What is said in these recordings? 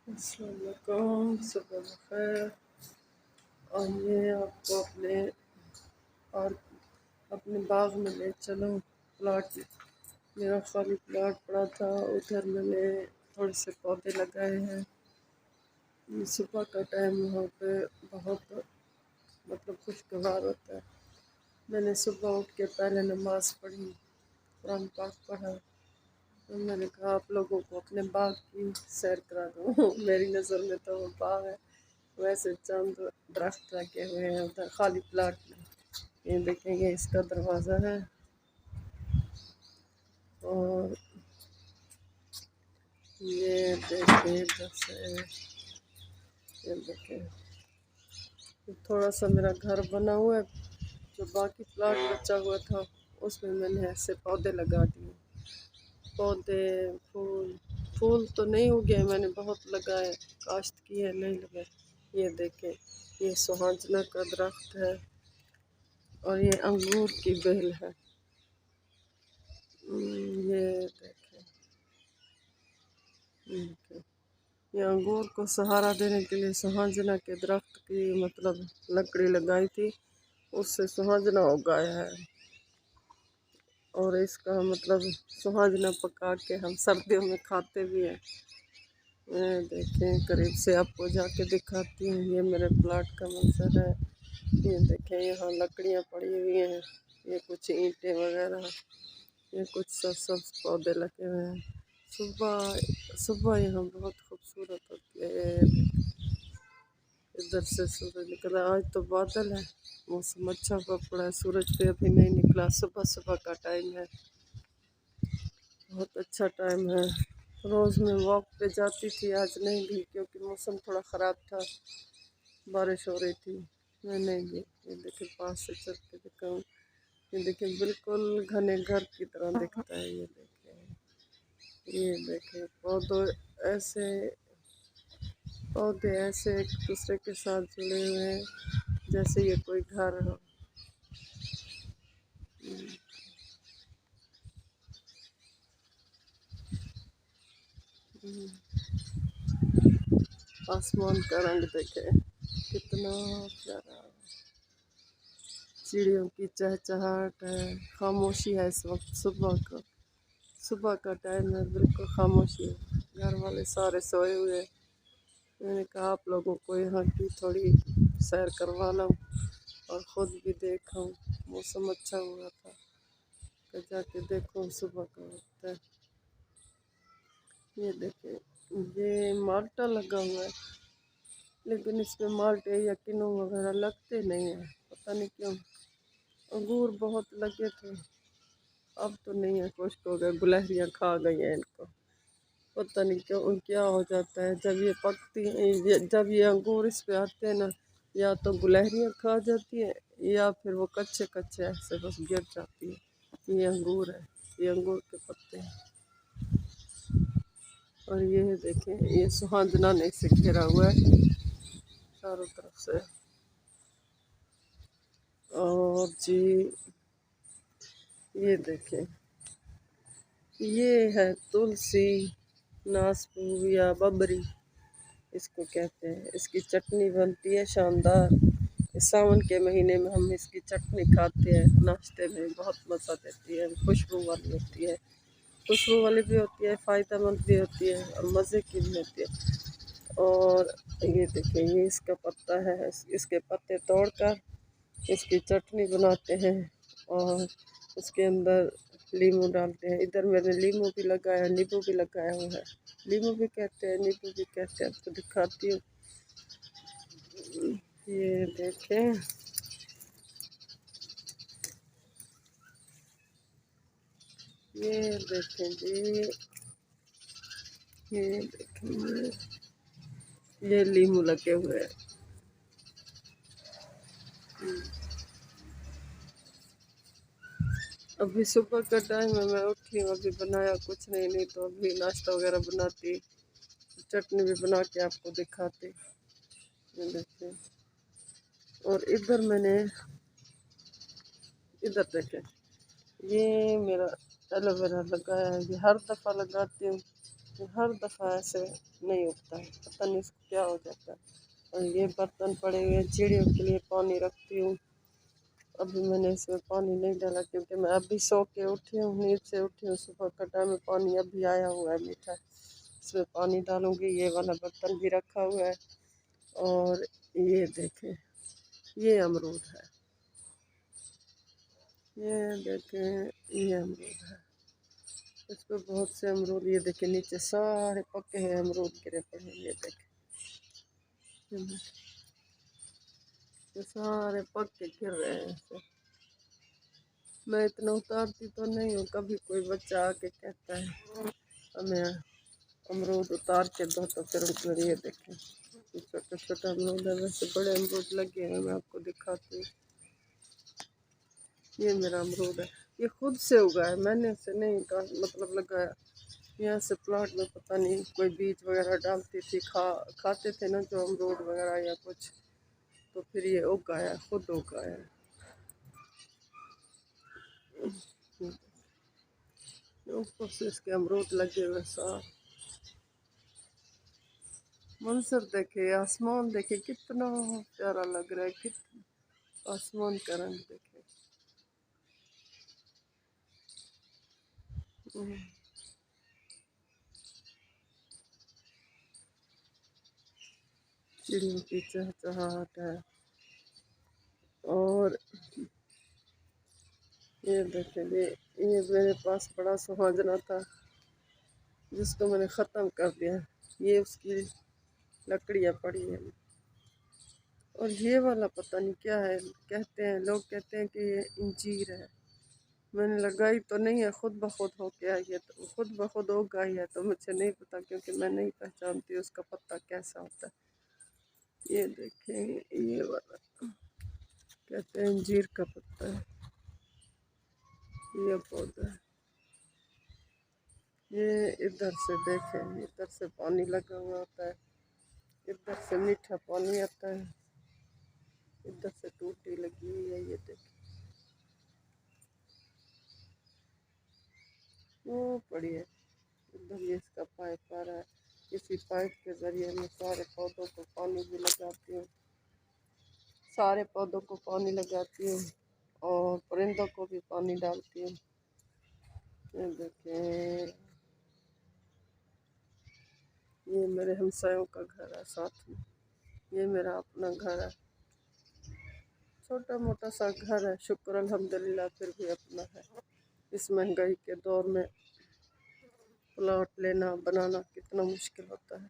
अस्सलाम वालेकुम, सुबह बखैर। आइए आपको और अपने बाग में ले चलूँ। प्लाट मेरा खाली प्लाट पड़ा था, उधर मैंने थोड़े से पौधे लगाए हैं। ये सुबह का टाइम वहाँ पे बहुत खुशगवार होता है। मैंने सुबह उठ के पहले नमाज़ पढ़ी, कुरान पाक पढ़ा। तो मैंने कहा आप लोगों को अपने बाग की सैर करा दूँ। मेरी नज़र में तो वो बाग है। वैसे चंद दरख्त लगे हुए हैं उधर खाली प्लाट में। ये देखेंगे इसका दरवाज़ा है और ये देखिए इधर से, ये देखें थोड़ा सा मेरा घर बना हुआ है। जो बाकी प्लाट बचा हुआ था उसमें मैंने ऐसे पौधे लगा दिए। पौधे फूल फूल तो नहीं उगे, मैंने बहुत लगाए, काश्त की है, नहीं लगे। ये देखें, ये सुहाजना का दरख्त है और ये अंगूर की बेल है। ये देखें, देखें। ये अंगूर को सहारा देने के लिए सुहाजना के दरख्त की लकड़ी लगाई थी, उससे सुहाजना उगाया है। और इसका सुहाजना पका के हम सर्दियों में खाते भी हैं। मैं देखें करीब से आपको जाके दिखाती हूँ। ये मेरे प्लाट का मंजर है। ये देखें यहाँ लकड़ियाँ पड़ी हुई हैं, ये कुछ ईंटें वगैरह, ये कुछ सब्ज पौधे लगे हुए हैं। सुबह सुबह यहाँ बहुत खूबसूरत होती है। इधर से सूरज निकला, आज तो बादल है, मौसम अच्छा हुआ पड़ा है, सूरज पे अभी नहीं निकला। सुबह सुबह का टाइम है, बहुत अच्छा टाइम है। रोज़ मैं वॉक पे जाती थी, आज नहीं गई क्योंकि मौसम थोड़ा ख़राब था, बारिश हो रही थी, मैं नहीं गई। ये देखिए पास से चल के दिखाऊँ, ये देखिए बिल्कुल घने घर की तरह दिखता है। ये देखें पौधे ऐसे एक दूसरे के साथ जुड़े हुए हैं जैसे ये कोई घर हो। आसमान का रंग देखे कितना प्यारा, चिड़ियों की चहचहाट है, खामोशी है इस वक्त। सुबह का टाइम है, बिल्कुल खामोशी है, घर वाले सारे सोए हुए हैं। मैंने कहा आप लोगों को यहाँ की थोड़ी सैर करवा लूँ और ख़ुद भी देखूँ। मौसम अच्छा हुआ था तो जाके देखूँ, सुबह का वक्त है। ये देखें, ये माल्टा लगा हुआ है, लेकिन इसमें माल्टे या किन्नू वगैरह लगते नहीं हैं, पता नहीं क्यों। अंगूर बहुत लगे थे, अब तो नहीं है, खुश्क हो गए, गुलहरियाँ खा गई हैं इनको। पता नहीं क्यों क्या हो जाता है, जब ये पकती हैं, जब ये अंगूर इस पे आते हैं ना, या तो गुलहरियाँ खा जाती हैं या फिर वो कच्चे कच्चे ऐसे बस गिर जाती है। ये अंगूर है, ये अंगूर के पत्ते हैं। और ये देखें, ये सुहाजना ने से घेरा हुआ है चारों तरफ से। और जी ये देखें, ये है तुलसी, नासपू या बबरी इसको कहते हैं। इसकी चटनी बनती है शानदार। सावन के महीने में हम इसकी चटनी खाते हैं, नाश्ते में बहुत मज़ा देती है, खुशबू वाली होती है। खुशबू वाली भी होती है, फ़ायदेमंद भी होती है और मज़े की भी होती है। और ये देखिए, ये इसका पत्ता है, इसके पत्ते तोड़कर इसकी चटनी बनाते हैं और उसके अंदर लीमू डालते हैं। इधर मैंने लीमू भी लगाया, नींबू भी लगाया हुआ है। लीमू भी कहते हैं, नींबू भी कहते हैं, आपको दिखाती हूँ। ये देखें, ये देखें जी, ये देखें, ये लीमू लगे हुए हैं। अभी सुबह का टाइम है, मैं उठी हूँ, अभी बनाया कुछ नहीं, नहीं तो अभी नाश्ता वगैरह बनाती, चटनी भी बना के आपको दिखाती। ये देखिए, और इधर देखें, ये मेरा एलोवेरा लगाया है, ये हर दफ़ा लगाती हूँ, हर दफ़ा ऐसे नहीं उगता है, पता नहीं इसको क्या हो जाता है। और ये बर्तन पड़े हुए चिड़ियों के लिए पानी रखती हूँ। अभी मैंने इसमें पानी नहीं डाला क्योंकि मैं अभी सो के उठी हूँ, नींद से उठी हूँ। सुबह का टाइम में पानी अभी आया हुआ है मीठा, इसमें पानी डालूँगी। ये वाला बर्तन भी रखा हुआ है। और ये देखें, ये अमरूद है, ये देखें, ये अमरूद है। इस पर बहुत से अमरूद, ये देखें नीचे सारे पके हैं अमरूद गिरे पड़े हैं। ये देखें, ये सारे पक के गिर रहे हैं ऐसे। मैं इतना उतारती तो नहीं हूँ, कभी कोई बच्चा आके कहता है हमें अमरूद उतार के दो, तो फिर ये देखें छोटा छोटा अमरूद है। वैसे बड़े अमरूद लगे हैं, मैं आपको दिखाती हूँ। ये मेरा अमरूद है, ये खुद से उगा है, मैंने इसे नहीं मतलब लगाया। यहाँ से प्लाट में पता नहीं कोई बीज वगैरह डालती थी, खाते थे ना जो अमरूद वगैरह या कुछ, तो फिर ये उगाया, खुद उगाया। ऊपर से इसके अमरूद लगे हुए साथ। मंजर देखे, आसमान देखे कितना प्यारा लग रहा है, कितना आसमान का रंग देखे। चिड़ियों की चहचहाहट है। और ये देखे, ये मेरे पास बड़ा सुहाजना था जिसको मैंने ख़त्म कर दिया। ये उसकी लकड़ियाँ पड़ी हैं। और ये वाला पता नहीं क्या है, कहते हैं लोग कहते हैं कि ये इंजीर है। मैंने लगाई तो नहीं है, खुद ब खुद हो के आई है, तो खुद ब खुद हो गई है, तो मुझे नहीं पता क्योंकि मैं नहीं पहचानती उसका पत्ता कैसा होता है। ये देखें, ये वाला कहते हैं अंजीर का पत्ता है, ये पौधा है। ये इधर से देखें, इधर से पानी लगा हुआ होता है, इधर से मीठा पानी आता है, इधर से टूटी लगी हुई है। ये देखें, वो पड़ी है इधर, ये इसका पाइप आ रहा है। इसी पाइप के ज़रिए मैं सारे पौधों को पानी भी लगाती हूँ, सारे पौधों को पानी लगाती हूँ और परिंदों को भी पानी डालती हूँ। ये देखें, ये मेरे हमसायों का घर है साथ में, ये मेरा अपना घर है, छोटा मोटा सा घर है, शुक्र अल्हम्दुलिल्लाह फिर भी अपना है। इस महंगाई के दौर में प्लॉट लेना बनाना कितना मुश्किल होता है।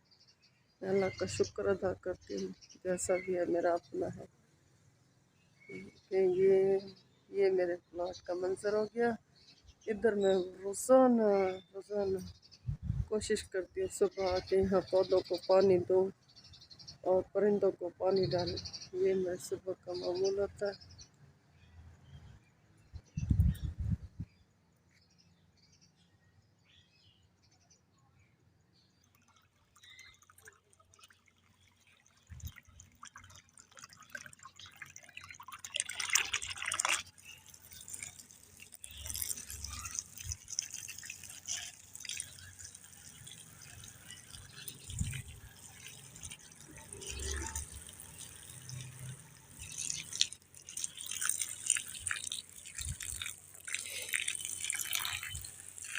मैं अल्लाह का शुक्र अदा करती हूँ जैसा भी है मेरा अपना है। ये मेरे प्लॉट का मंजर हो गया। इधर मैं रोज़ाना रोज़ाना कोशिश करती हूँ सुबह आके यहाँ पौधों को पानी दूँ और परिंदों को पानी डालूँ। ये मेरे सुबह का मामूल होता है।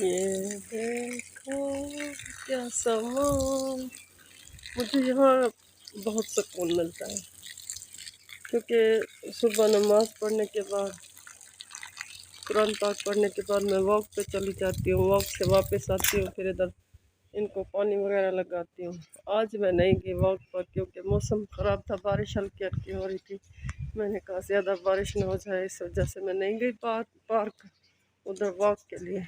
ये देखो क्या समा, मुझे यहाँ बहुत सुकून मिलता है क्योंकि सुबह नमाज़ पढ़ने के बाद, कुरान पाक पढ़ने के बाद मैं वॉक पे चली जाती हूँ। वॉक से वापस आती हूँ, फिर इधर इनको पानी वगैरह लगाती हूँ। आज मैं नहीं गई वॉक पर क्योंकि मौसम ख़राब था, बारिश हल्की हल्की हो रही थी। मैंने कहा ज़्यादा बारिश ना हो जाए, इस वजह से मैं नहीं गई पार्क उधर वॉक के लिए।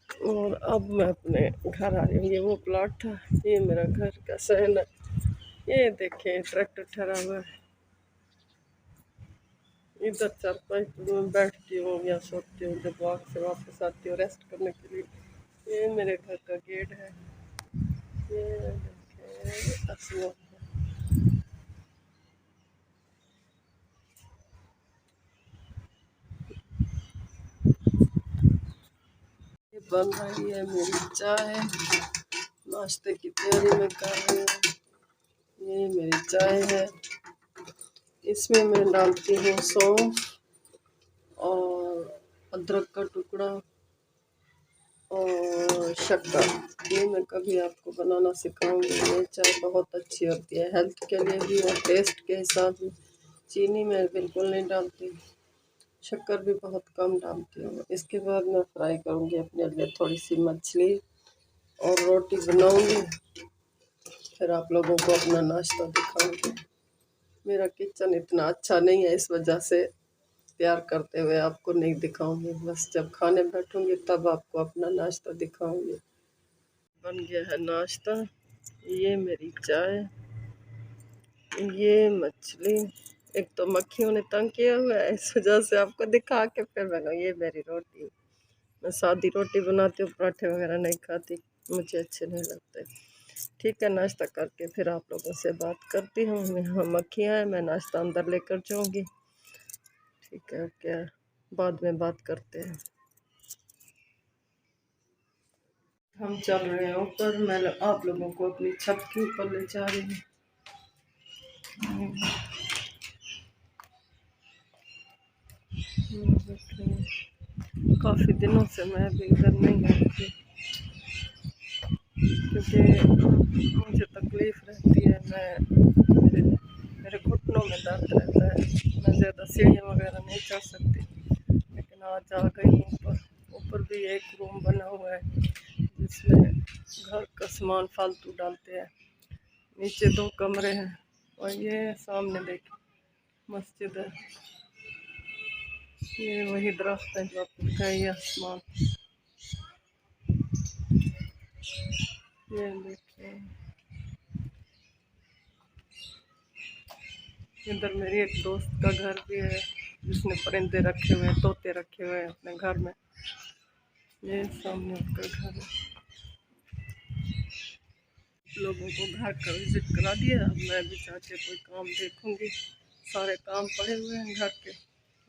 और अब मैं अपने घर आ रही हूँ। ये वो प्लॉट था, ये मेरा घर का सहन है। ये देखें ट्रैक्टर ठहरा हुआ है, इधर चारपाई में बैठती हूँ या सोती हूँ जब वॉक से वापस आती हूँ रेस्ट करने के लिए। ये मेरे घर का गेट है, ये देखें असुआ, ये बन रही है मेरी चाय, नाश्ते की तैयारी में कर रही हूँ। ये मेरी चाय है, इसमें मैं डालती हूँ सौंफ और अदरक का टुकड़ा और शक्कर। ये मैं कभी आपको बनाना सिखाऊंगी। ये चाय बहुत अच्छी होती है हेल्थ के लिए भी और टेस्ट के हिसाब से। चीनी मैं बिल्कुल नहीं डालती, शक्कर भी बहुत कम डालती हूँ। इसके बाद मैं फ्राई करूँगी अपने लिए थोड़ी सी मछली और रोटी बनाऊँगी, फिर आप लोगों को अपना नाश्ता दिखाऊँगी। मेरा किचन इतना अच्छा नहीं है, इस वजह से तैयार करते हुए आपको नहीं दिखाऊंगी। बस जब खाने बैठूंगी तब आपको अपना नाश्ता दिखाऊंगी। बन गया है नाश्ता, ये मेरी चाय, ये मछली। एक तो मक्खियों ने तंग किया हुआ है, इस वजह से आपको दिखा के फिर बनाऊँ। ये मेरी रोटी, मैं सादी रोटी बनाती हूँ, पराठे वगैरह नहीं खाती, मुझे अच्छे नहीं लगते। ठीक है, नाश्ता करके फिर आप लोगों से बात करती हूँ। यहाँ मक्खियाँ हैं, मैं नाश्ता अंदर लेकर जाऊँगी। ठीक है, क्या बाद में बात करते हैं। हम चल रहे हैं ऊपर, मैं आप लोगों को अपनी छत के ऊपर ले जा रही हूँ। काफ़ी दिनों से मैं भी इधर नहीं आई थी, क्योंकि मुझे तकलीफ़ रहती है, मेरे घुटनों में दर्द रहता है, मैं ज़्यादा सीढ़ियाँ वगैरह नहीं चढ़ सकती। लेकिन आज आ गई हूँ ऊपर। ऊपर भी एक रूम बना हुआ है जिसमें घर का सामान फालतू डालते हैं। नीचे 2 कमरे हैं और ये सामने देखिए मस्जिद है। ये वही दरख्त है जो आपको दिखाई आसमान। ये देखिए, इधर मेरी एक दोस्त का घर भी है जिसने परिंदे रखे हुए हैं, तोते रखे हुए हैं अपने घर में। ये सामने उसका घर है। लोगों को घर का विजिट करा दिया, अब मैं भी जाके कोई काम देखूंगी। सारे काम पड़े हुए हैं घर के,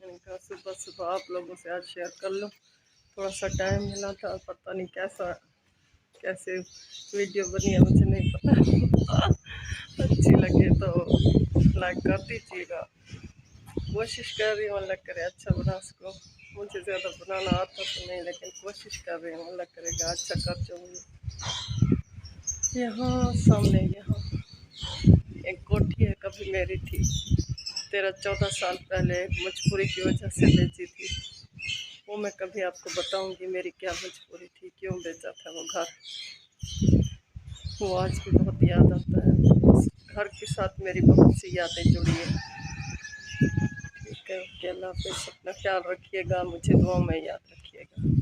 मैंने कहा सुबह सुबह आप लोगों से आज शेयर कर लो। थोड़ा सा टाइम मिला था, पता नहीं कैसे वीडियो बनी है मुझे नहीं पता। अच्छी लगे तो लाइक कर दीजिएगा। कोशिश कर रही हूँ अल्लाह करे अच्छा बना सको। मुझे ज़्यादा बनाना आता तो नहीं, लेकिन कोशिश कर रही हूँ, अल्लाह करेगा अच्छा कर जाऊँगी। यहाँ सामने यहाँ एक कोठी है, कभी मेरी थी, 13-14 साल पहले मजबूरी की वजह से बेची थी। वो मैं कभी आपको बताऊंगी मेरी क्या मजबूरी थी, क्यों बेचा था वो घर। वो आज भी बहुत याद आता है, उस घर के साथ मेरी बहुत सी यादें जुड़ी है। ठीक है, ओके, अल्लाह हाफ़िज़, अपना ख्याल रखिएगा, मुझे दुआ में याद रखिएगा।